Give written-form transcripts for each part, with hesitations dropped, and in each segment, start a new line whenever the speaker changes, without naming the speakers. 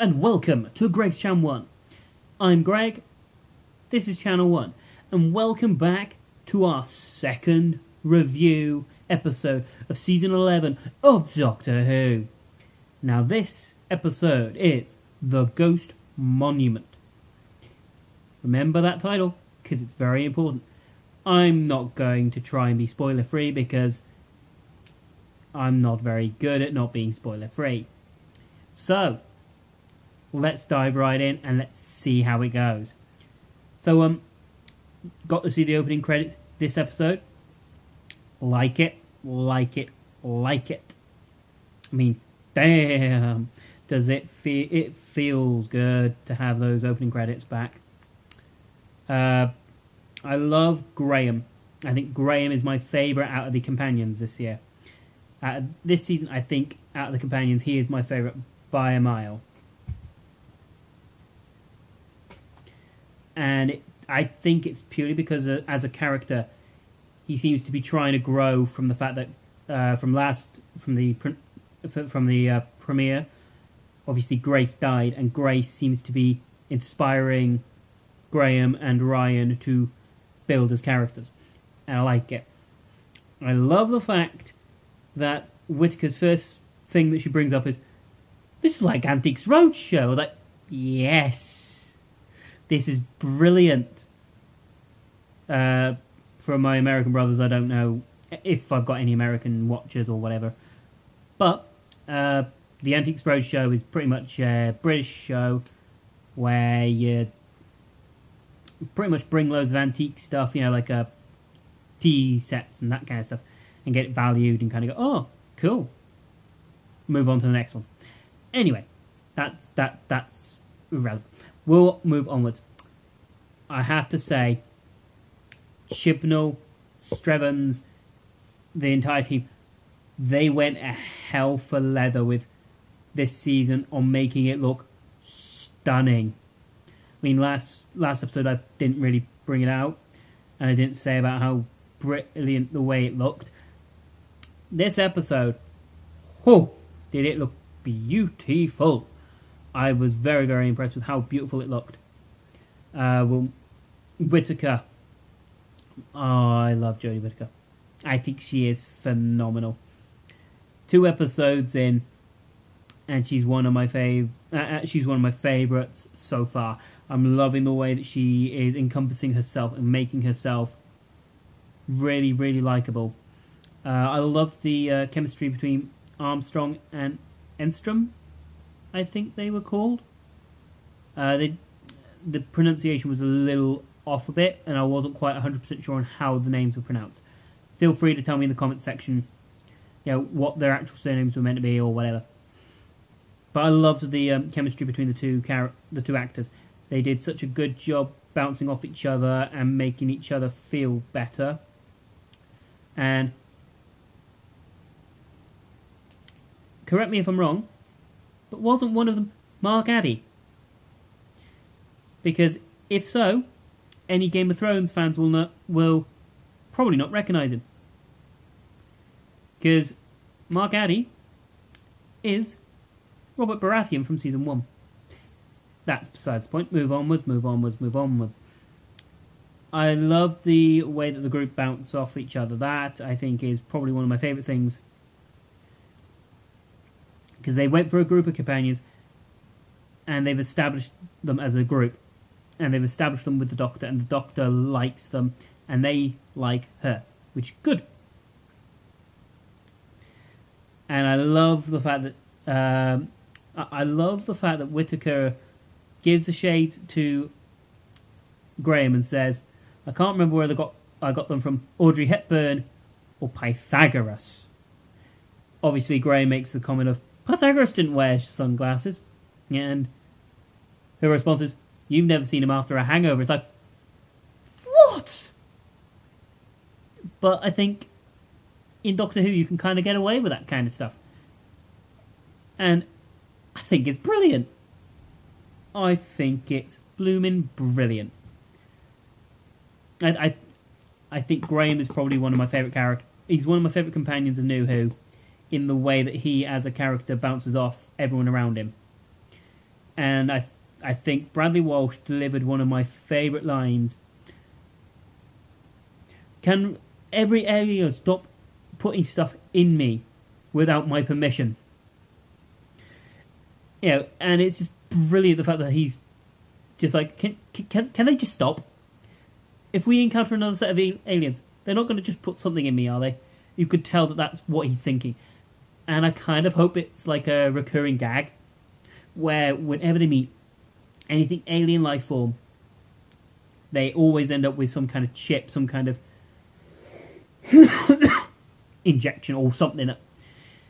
and welcome to Greg's Channel 1. I'm Greg, this is Channel 1, and welcome back to our second review episode of Season 11 of Doctor Who. Now this episode is The Ghost Monument. Remember that title, because it's very important. I'm not going to try and be spoiler free because I'm not very good at not being spoiler free. So, let's dive right in and let's see how it goes. So, got to see the opening credits this episode. Like it. I mean, damn, does it feel? It feels good to have those opening credits back. I love Graham. I think Graham is my favourite out of the companions this year. This season, I think out of the companions, he is my favourite by a mile. And I think it's purely because as a character, he seems to be trying to grow from the fact that from the premiere, obviously Grace died, and Grace seems to be inspiring Graham and Ryan to build as characters, and I like it. I love the fact that Whittaker's first thing that she brings up is, "This is like Antiques Roadshow." I was like, yes, this is brilliant. For my American brothers, I don't know if I've got any American watchers or whatever, but the Antiques Roadshow is pretty much a British show where you pretty much bring loads of antique stuff, like tea sets and that kind of stuff, and get it valued and kind of go, oh, cool. Move on to the next one. Anyway, that's irrelevant. We'll move onwards. I have to say, Chibnall, Strevens, the entire team, they went a hell for leather with this season on making it look stunning. I mean, last episode I didn't really bring it out, and I didn't say about how brilliant the way it looked. This episode, did it look beautiful. I was very, very impressed with how beautiful it looked. Whittaker. Oh, I love Jodie Whittaker. I think she is phenomenal. 2 episodes in, and she's one of my favourites so far. I'm loving the way that she is encompassing herself and making herself really, really likeable. I loved the chemistry between Armstrong and Enstrom, I think they were called. The pronunciation was a little off a bit, and I wasn't quite 100% sure on how the names were pronounced. Feel free to tell me in the comment section, what their actual surnames were meant to be or whatever. But I loved the chemistry between the two actors. They did such a good job bouncing off each other and making each other feel better. And correct me if I'm wrong, but wasn't one of them Mark Addy? Because if so, any Game of Thrones fans will probably not recognise him. Because Mark Addy is Robert Baratheon from Season 1. That's besides the point. Move onwards. I love the way that the group bounce off each other. That, I think, is probably one of my favourite things. Because they went for a group of companions, and they've established them as a group. And they've established them with the Doctor, and the Doctor likes them, and they like her, which is good. And I love the fact that Whittaker gives a shade to Graham and says, "I can't remember where I got them from, Audrey Hepburn or Pythagoras." Obviously, Graham makes the comment of, "Pythagoras didn't wear sunglasses," and her response is, "You've never seen him after a hangover." It's like, what? But I think in Doctor Who you can kind of get away with that kind of stuff. And I think it's brilliant. I think it's blooming brilliant. I think Graham is probably one of my favourite characters. He's one of my favourite companions of New Who, in the way that he, as a character, bounces off everyone around him. And I think Bradley Walsh delivered one of my favourite lines. Can every alien stop putting stuff in me without my permission? You know, and it's just brilliant the fact that he's just like, can they just stop? If we encounter another set of aliens, they're not going to just put something in me, are they? You could tell that that's what he's thinking. And I kind of hope it's like a recurring gag, where whenever they meet anything alien life form, they always end up with some kind of chip, some kind of injection or something.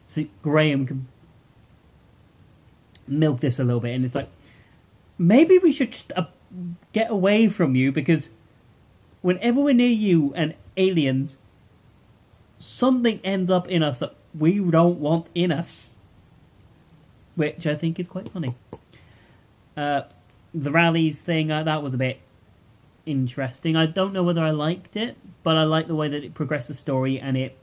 So Graham can milk this a little bit, and it's like, maybe we should just get away from you, because whenever we're near you and aliens, something ends up in us that we don't want in us. Which I think is quite funny. The rallies thing, that was a bit interesting. I don't know whether I liked it, but I liked the way that it progressed the story, and it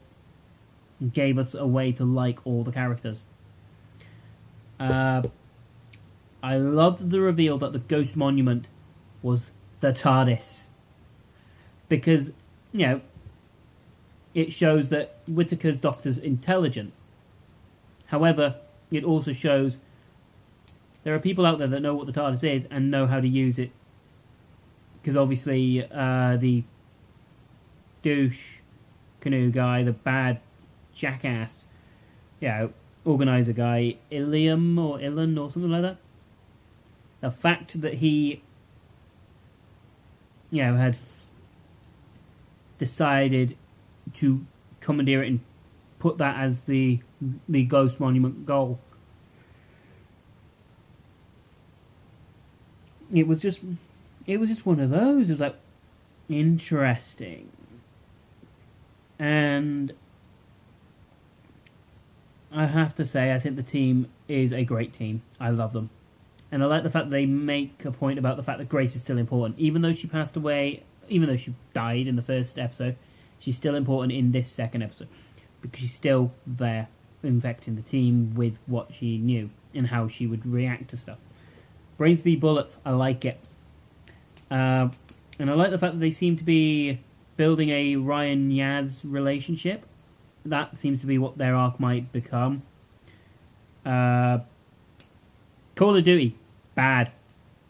gave us a way to like all the characters. I loved the reveal that the Ghost Monument was the TARDIS. Because, you know, it shows that Whittaker's Doctor's intelligent. However, it also shows there are people out there that know what the TARDIS is and know how to use it. Because obviously, the douche canoe guy, the bad jackass, you know, organizer guy, Ilium or Ilan or something like that. The fact that he, you know, had decided to commandeer it and put that as the Ghost Monument goal. It was just one of those. It was like, interesting. And I have to say, I think the team is a great team. I love them. And I like the fact that they make a point about the fact that Grace is still important. Even though she passed away, even though she died in the first episode, she's still important in this second episode. Because she's still there, infecting the team with what she knew and how she would react to stuff. Brains v Bullets, I like it. And I like the fact that they seem to be building a Ryan Yaz relationship. That seems to be what their arc might become. Call of Duty, bad.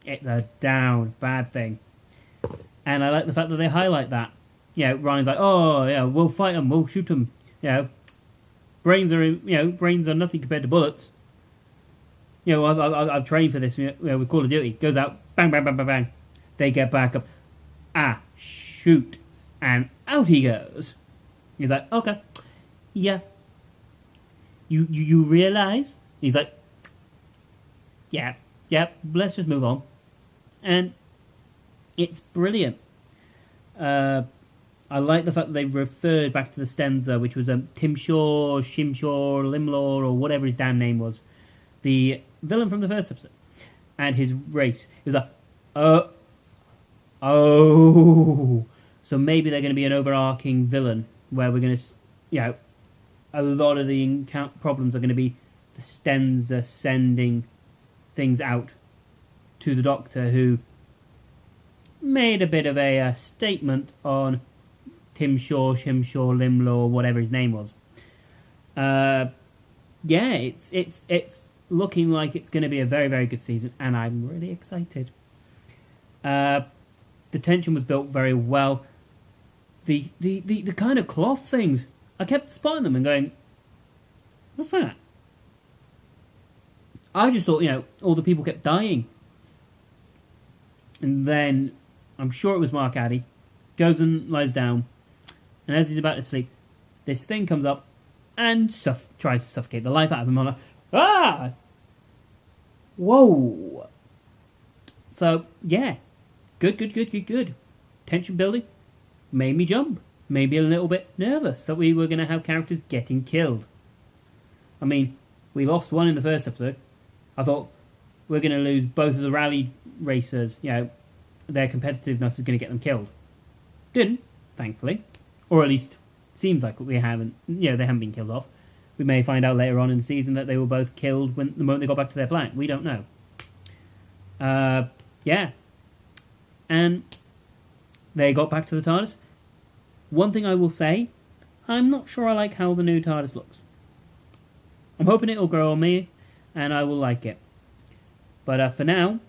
It's a down, bad thing. And I like the fact that they highlight that. You know, Ryan's like, oh, yeah, we'll fight them, we'll shoot them. You know, brains are nothing compared to bullets. You know, I've trained for this. You know, with Call of Duty, goes out, bang, bang, bang, bang, bang. They get back up. Shoot, and out he goes. He's like, okay, yeah. You realise? He's like, yeah. Let's just move on. And it's brilliant. I like the fact that they referred back to the Stenza, which was Timshaw, Shimshaw, Limlaw, or whatever his damn name was. The villain from the first episode. And his race. It was like, oh. So maybe they're going to be an overarching villain where we're going to, you know, a lot of the problems are going to be the Stenza sending things out to the Doctor, who made a bit of a statement on Timshaw, Shimshaw, Limlaw, whatever his name was. Yeah, it's looking like it's going to be a very, very good season, and I'm really excited. The tension was built very well. The kind of cloth things, I kept spotting them and going, what's that? I just thought, you know, all the people kept dying. And then, I'm sure it was Mark Addy, goes and lies down, and as he's about to sleep, this thing comes up and tries to suffocate the life out of him. I'm like, ah! Whoa! So, yeah. Good. Tension building. Made me jump. Made me a little bit nervous that we were going to have characters getting killed. I mean, we lost one in the first episode. I thought we're going to lose both of the rally racers. You know, their competitiveness is going to get them killed. Didn't, thankfully. Or at least, seems like they haven't been killed off. We may find out later on in the season that they were both killed the moment they got back to their planet. We don't know. Yeah. And they got back to the TARDIS. One thing I will say, I'm not sure I like how the new TARDIS looks. I'm hoping it'll grow on me, and I will like it. But for now,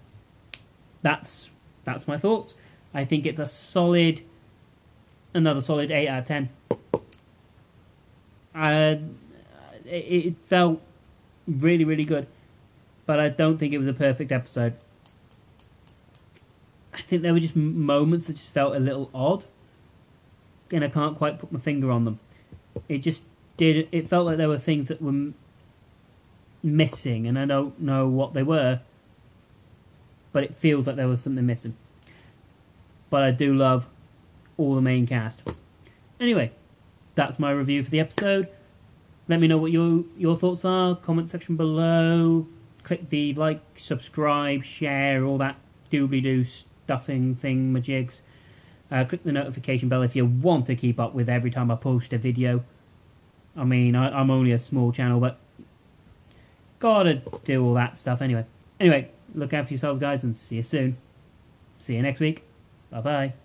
that's my thoughts. I think it's another solid 8 out of 10. It felt really, really good, but I don't think it was a perfect episode. I think there were just moments that just felt a little odd, and I can't quite put my finger on them. It felt like there were things that were missing, and I don't know what they were, but it feels like there was something missing. But I do love all the main cast. Anyway, that's my review for the episode. Let me know what your thoughts are. Comment section below. Click the like, subscribe, share, all that doobly-doo stuffing thing, majigs. Click the notification bell if you want to keep up with every time I post a video. I mean, I'm only a small channel, but gotta do all that stuff anyway. Anyway, look out for yourselves, guys, and see you soon. See you next week. Bye-bye.